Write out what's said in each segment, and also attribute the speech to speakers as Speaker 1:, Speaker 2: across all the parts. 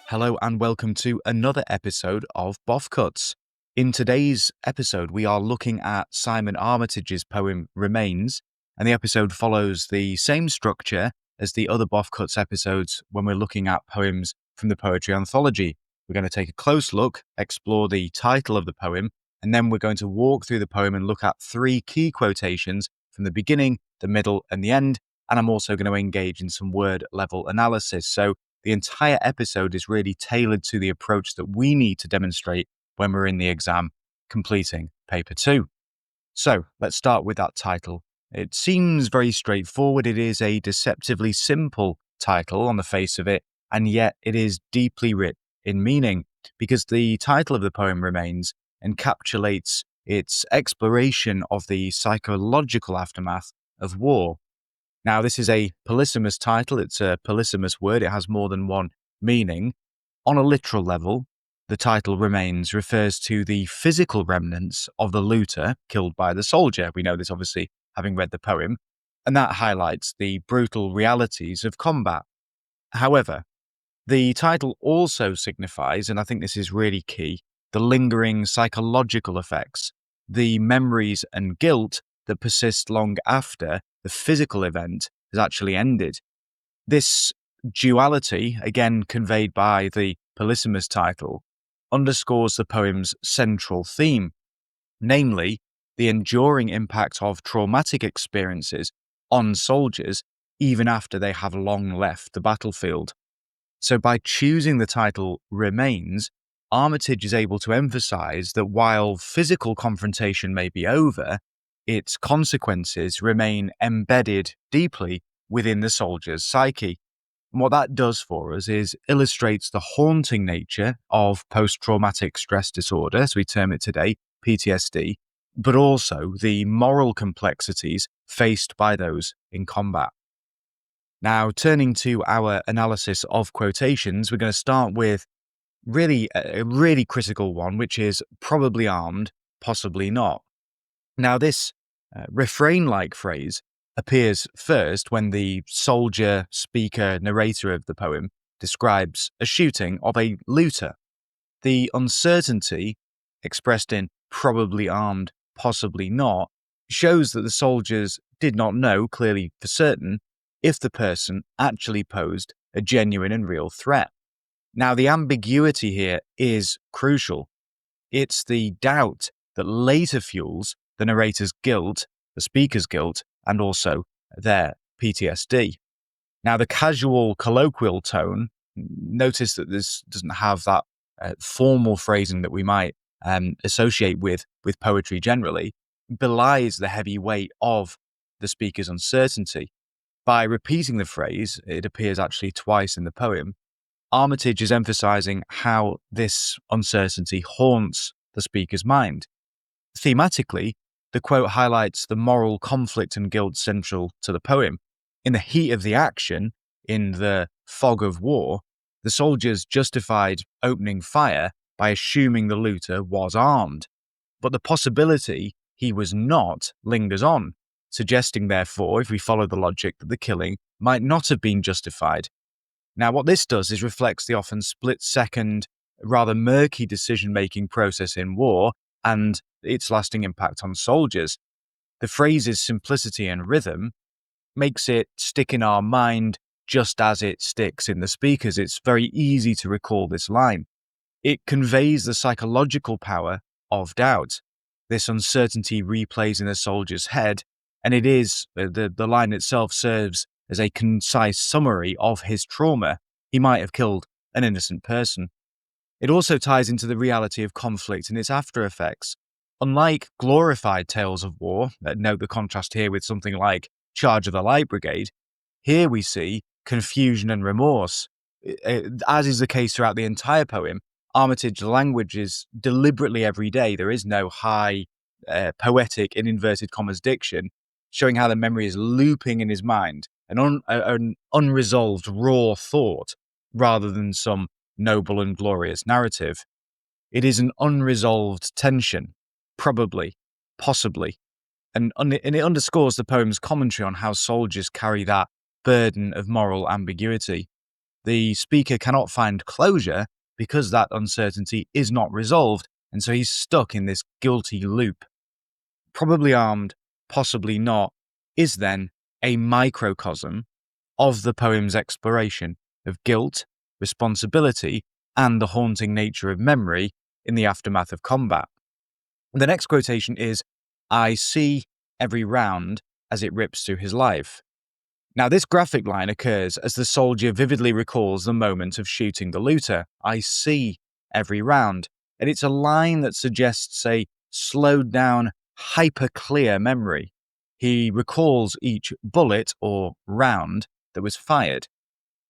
Speaker 1: Hello and welcome to another episode of Baughcuts. In today's episode, we are looking at Simon Armitage's poem Remains, and the episode follows the same structure as the other Baughcuts episodes when we're looking at poems from the poetry anthology. We're going to take a close look, explore the title of the poem, and then we're going to walk through the poem and look at three key quotations from the beginning, the middle, and the end. And I'm also going to engage in some word level analysis. So the entire episode is really tailored to the approach that we need to demonstrate when we're in the exam completing paper 2. So let's start with that title. It seems very straightforward. It is a deceptively simple title on the face of it, and yet it is deeply rich in meaning because the title of the poem Remains encapsulates its exploration of the psychological aftermath of war. Now, this is a polysemous title. It's a polysemous word. It has more than one meaning. On a literal level, the title Remains refers to the physical remnants of the looter killed by the soldier. We know this, obviously, having read the poem, and that highlights the brutal realities of combat. However, the title also signifies, and I think this is really key, the lingering psychological effects, the memories and guilt that persist long after the physical event has actually ended. This duality, again conveyed by the polysemous title, underscores the poem's central theme, namely the enduring impact of traumatic experiences on soldiers even after they have long left the battlefield. So by choosing the title Remains, Armitage is able to emphasize that while physical confrontation may be over, its consequences remain embedded deeply within the soldier's psyche. And what that does for us is illustrates the haunting nature of post-traumatic stress disorder, as we term it today, PTSD, but also the moral complexities faced by those in combat. Now, turning to our analysis of quotations, we're going to start with a really critical one, which is probably armed, possibly not. Now, this refrain-like phrase appears first when the soldier, speaker, narrator of the poem describes a shooting of a looter. The uncertainty, expressed in probably armed, possibly not, shows that the soldiers did not know, clearly for certain, if the person actually posed a genuine and real threat. Now, the ambiguity here is crucial. It's the doubt that later fuels the narrator's guilt, the speaker's guilt, and also their PTSD. Now, the casual colloquial tone, notice that this doesn't have that formal phrasing that we might associate with poetry generally, belies the heavy weight of the speaker's uncertainty. By repeating the phrase, it appears actually twice in the poem, Armitage is emphasizing how this uncertainty haunts the speaker's mind. Thematically, the quote highlights the moral conflict and guilt central to the poem. In the heat of the action, in the fog of war, the soldiers justified opening fire by assuming the looter was armed. But the possibility he was not lingers on, suggesting, therefore, if we follow the logic, that the killing might not have been justified. Now, what this does is reflects the often split-second, rather murky decision-making process in war and its lasting impact on soldiers. The phrase's simplicity and rhythm makes it stick in our mind just as it sticks in the speaker's. It's very easy to recall this line. It conveys the psychological power of doubt. This uncertainty replays in the soldier's head, and it is, the line itself serves as a concise summary of his trauma. He might have killed an innocent person. It also ties into the reality of conflict and its after effects. Unlike glorified tales of war, note the contrast here with something like Charge of the Light Brigade, here we see confusion and remorse. As is the case throughout the entire poem, Armitage's language is deliberately everyday. There is no high, poetic, in inverted commas, diction, showing how the memory is looping in his mind, an unresolved raw thought, rather than some noble and glorious narrative. It is an unresolved tension, probably, possibly, and it underscores the poem's commentary on how soldiers carry that burden of moral ambiguity. The speaker cannot find closure because that uncertainty is not resolved, and so he's stuck in this guilty loop. Probably armed, possibly not, is then a microcosm of the poem's exploration of guilt, responsibility, and the haunting nature of memory in the aftermath of combat. The next quotation is, "I see every round as it rips through his life." Now, this graphic line occurs as the soldier vividly recalls the moment of shooting the looter. "I see every round." And it's a line that suggests a slowed down, hyper-clear memory. He recalls each bullet or round that was fired.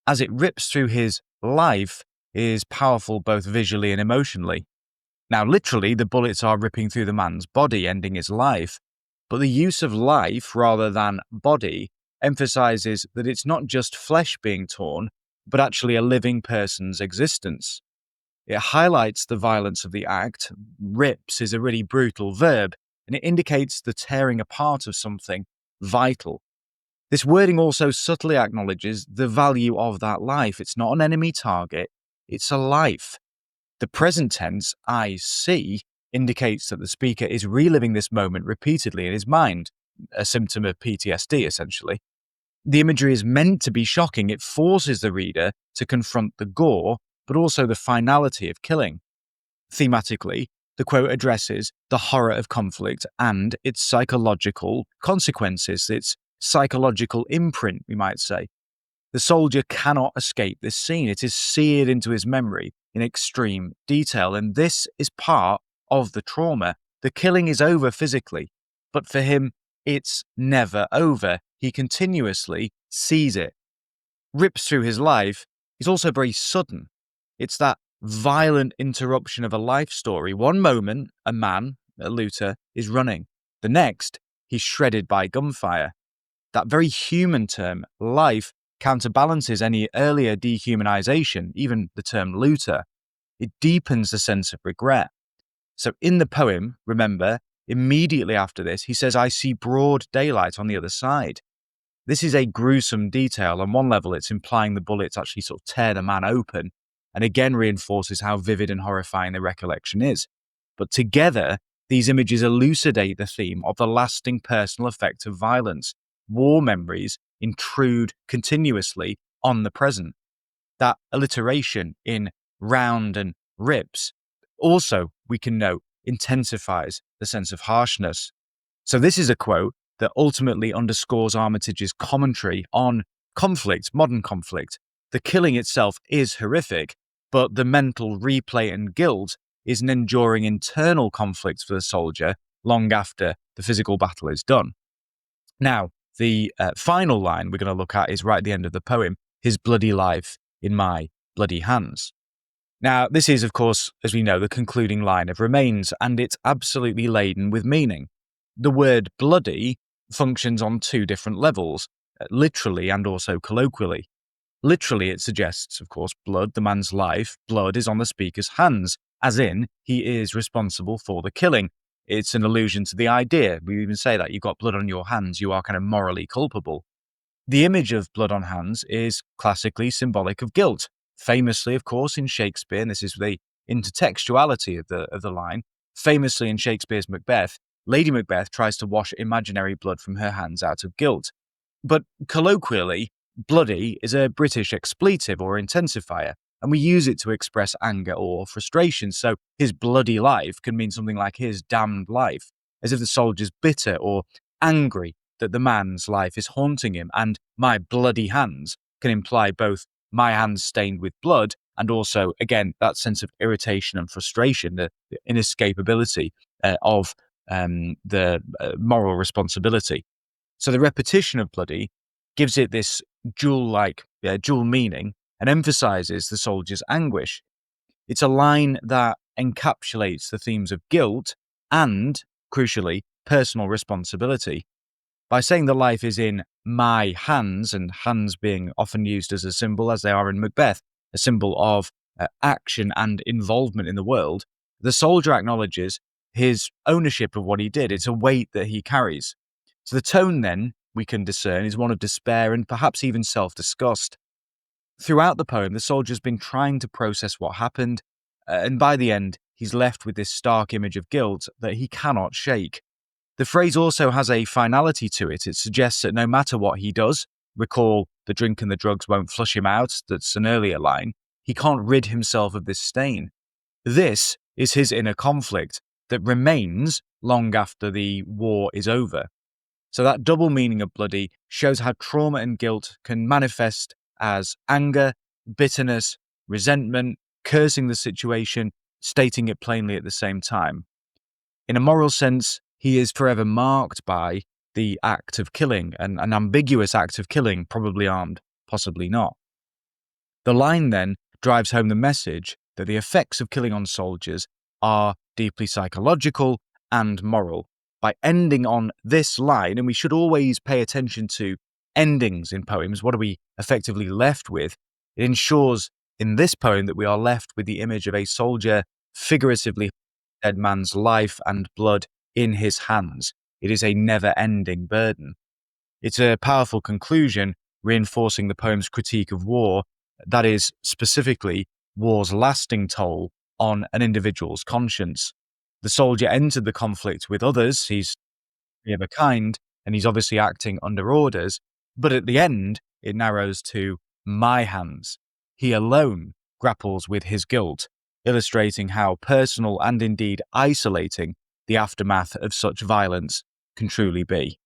Speaker 1: As it rips through his life is powerful both visually and emotionally. Now, literally, the bullets are ripping through the man's body, ending his life. But the use of life rather than body emphasizes that it's not just flesh being torn, but actually a living person's existence. It highlights the violence of the act. Rips is a really brutal verb, and it indicates the tearing apart of something vital. This wording also subtly acknowledges the value of that life. It's not an enemy target, it's a life. The present tense, "I see," indicates that the speaker is reliving this moment repeatedly in his mind, a symptom of PTSD, essentially. The imagery is meant to be shocking. It forces the reader to confront the gore, but also the finality of killing. Thematically, the quote addresses the horror of conflict and its psychological consequences, its psychological imprint, we might say. The soldier cannot escape this scene. It is seared into his memory in extreme detail, and this is part of the trauma. The killing is over physically, but for him, it's never over. He continuously sees it. Rips through his life is also very sudden. It's that violent interruption of a life story. One moment, a man, a looter, is running. The next, he's shredded by gunfire. That very human term, life, counterbalances any earlier dehumanization, even the term looter. It deepens the sense of regret. So in the poem, remember, immediately after this, he says, "I see broad daylight on the other side." This is a gruesome detail. On one level, it's implying the bullets actually sort of tear the man open, and again reinforces how vivid and horrifying the recollection is. But together, these images elucidate the theme of the lasting personal effect of violence. War memories intrude continuously on the present. That alliteration in round and rips also, we can note, intensifies the sense of harshness. So this is a quote that ultimately underscores Armitage's commentary on conflict, modern conflict. The killing itself is horrific, but the mental replay and guilt is an enduring internal conflict for the soldier long after the physical battle is done. Now, the final line we're going to look at is right at the end of the poem, "His bloody life in my bloody hands." Now, this is, of course, as we know, the concluding line of Remains, and it's absolutely laden with meaning. The word bloody functions on two different levels, literally and also colloquially. Literally, it suggests, of course, blood, the man's life, blood is on the speaker's hands, as in, he is responsible for the killing. It's an allusion to the idea. We even say that you've got blood on your hands, you are kind of morally culpable. The image of blood on hands is classically symbolic of guilt. Famously, of course, in Shakespeare, and this is the intertextuality of the line, famously in Shakespeare's Macbeth, Lady Macbeth tries to wash imaginary blood from her hands out of guilt. But colloquially, bloody is a British expletive or intensifier, and we use it to express anger or frustration. So his bloody life can mean something like his damned life, as if the soldier's bitter or angry that the man's life is haunting him, and my bloody hands can imply both my hands stained with blood and also, again, that sense of irritation and frustration, the inescapability of the moral responsibility. So the repetition of bloody gives it this dual meaning and emphasizes the soldier's anguish. It's a line that encapsulates the themes of guilt and, crucially, personal responsibility. By saying that life is in my hands, and hands being often used as a symbol, as they are in Macbeth, a symbol of action and involvement in the world, the soldier acknowledges his ownership of what he did. It's a weight that he carries. So the tone then, we can discern, is one of despair and perhaps even self-disgust. Throughout the poem, the soldier's been trying to process what happened, and by the end, he's left with this stark image of guilt that he cannot shake. The phrase also has a finality to it. It suggests that no matter what he does, recall the drink and the drugs won't flush him out, that's an earlier line, he can't rid himself of this stain. This is his inner conflict that remains long after the war is over. So that double meaning of bloody shows how trauma and guilt can manifest as anger, bitterness, resentment, cursing the situation, stating it plainly at the same time. In a moral sense, he is forever marked by the act of killing, and an ambiguous act of killing, probably armed, possibly not. The line then drives home the message that the effects of killing on soldiers are deeply psychological and moral. By ending on this line, and we should always pay attention to endings in poems, what are we effectively left with? It ensures in this poem that we are left with the image of a soldier figuratively dead man's life and blood in his hands. It is a never-ending burden. It's a powerful conclusion, reinforcing the poem's critique of war, that is, specifically, war's lasting toll on an individual's conscience. The soldier entered the conflict with others, he's of a kind, and he's obviously acting under orders, but at the end, it narrows to my hands. He alone grapples with his guilt, illustrating how personal and indeed isolating the aftermath of such violence can truly be.